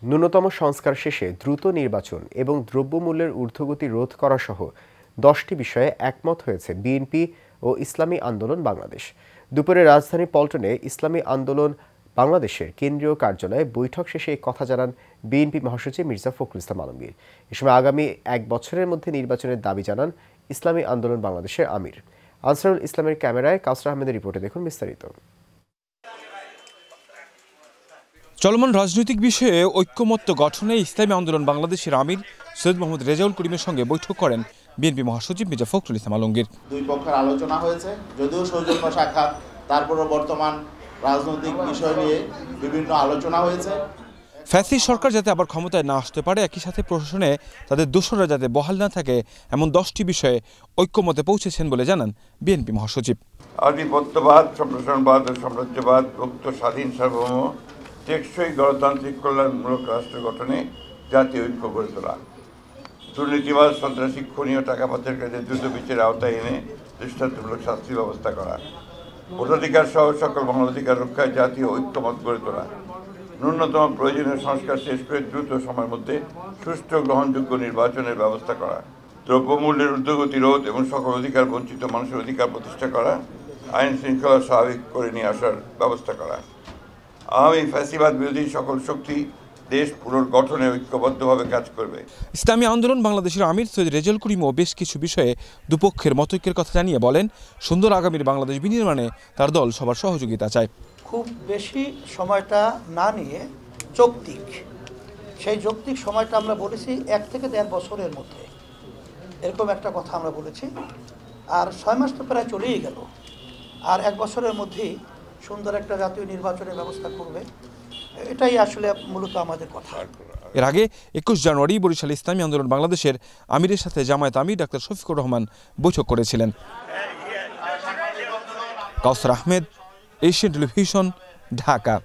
ন্যূনতম সংস্কার শেষে দ্রুত নির্বাচন এবং দ্রব্যমূল্যের ঊর্ধ্বগতি রোধ করা সহ 10টি বিষয়ে একমত হয়েছে বিএনপি ও ইসলামী আন্দোলন বাংলাদেশ। দুপুরে রাজধানী পল্টনে ইসলামী আন্দোলন বাংলাদেশের কেন্দ্রীয় কার্যালয়ে বৈঠক শেষে এই কথা জানান বিএনপি মহাসচিব মির্জা ফখরুল ইসলাম আলমগীর। এ সময় আগামী 1 বছরের মধ্যে নির্বাচনের দাবি জানান ইসলামী আন্দোলন বাংলাদেশের আমির। আনসারুল ইসলামের ক্যামেরায় কাউসার আহমেদের রিপোর্টে দেখুন বিস্তারিত। চলমান রাজনৈতিক বিষয়ে ঐক্যমত্য গঠনে ইসলামী আন্দোলন বাংলাদেশের আমির সৈয়দ মোহাম্মদ রেজাউল করিমের সঙ্গে বৈঠক করেন বিএনপি মহাসচিব মির্জা ফখরুল ইসলাম আলমগীর। দুই পক্ষের আলোচনা হয়েছে, যদিও সৌজন্য সাক্ষাৎ, তারপরও বর্তমান রাজনৈতিক বিষয় নিয়ে বিভিন্ন আলোচনা হয়েছে। ফ্যাসিস্ট সরকার যাতে আবার ক্ষমতায় না আসতে পারে, একই সাথে প্রশাসনে তাদের দোসররা যাতে বহাল না থাকে, এমন 10টি বিষয়ে ঐক্যমতে পৌঁছেছেন বলে জানান বিএনপি মহাসচিব। আধিপত্যবাদ, সম্প্রসারণবাদ ও সাম্রাজ্যবাদ মুক্ত, স্বাধীন, সার্বভৌম, টেকসই গণতান্ত্রিক কল্যাণমূলক রাষ্ট্র গঠনে জাতীয় ঐক্য গড়ে তোলা, দুর্নীতিবাদ, সন্ত্রাসী, খুনি ও টাকা পাচারকারীদের দ্রুত বিচারের আওতায় এনে দৃষ্টান্তমূলক শাস্তির ব্যবস্থা করা, ভোটাধিকার সহ সকল মানবাধিকার রক্ষায় জাতীয় ঐক্যমত গড়ে তোলা, ন্যূনতম প্রয়োজনীয় সংস্কার শেষ করে দ্রুত সময়ের মধ্যে সুষ্ঠু গ্রহণযোগ্য নির্বাচনের ব্যবস্থা করা, দ্রব্যমূল্যের ঊর্ধ্বগতি রোধ এবং সকল অধিকার বঞ্চিত মানুষের অধিকার প্রতিষ্ঠা করা, আইন শৃঙ্খলা স্বাভাবিক করে নিয়ে আসার ব্যবস্থা করা, আওয়ামী ফ্যাসিবাদ বিরোধী সকল শক্তি দেশ পুনর্গঠনে ঐক্যবদ্ধভাবে কাজ করবে। ইসলামী আন্দোলন বাংলাদেশের আমির সৈয়দ রেজাউল করিমও বেশ কিছু বিষয়ে দুপক্ষের মতৈক্যের কথা জানিয়ে বলেন, সুন্দর আগামীর বাংলাদেশ বিনির্মাণে তার দল সবার সহযোগিতা চায়। খুব বেশি সময়টা না নিয়ে যৌক্তিক, সেই যৌক্তিক সময়টা আমরা বলেছি 1 থেকে 1.5 বছরের মধ্যে, এরকম একটা কথা আমরা বলেছি। আর 6 মাস তো প্রায় চলেই গেল, আর 1 বছরের মধ্যেই সুন্দর একটা জাতীয় নির্বাচনের ব্যবস্থা করবে, এটাই আসলে মূলত আমাদের কথা। এর আগে 21 জানুয়ারি বরিশাল ইসলামী আন্দোলন বাংলাদেশের আমিরের সাথে জামায়াত আমির ডাক্তার শফিকুর রহমান বৈঠক করেছিলেন। কাউসার আহমেদ, এশিয়ান টেলিভিশন, ঢাকা।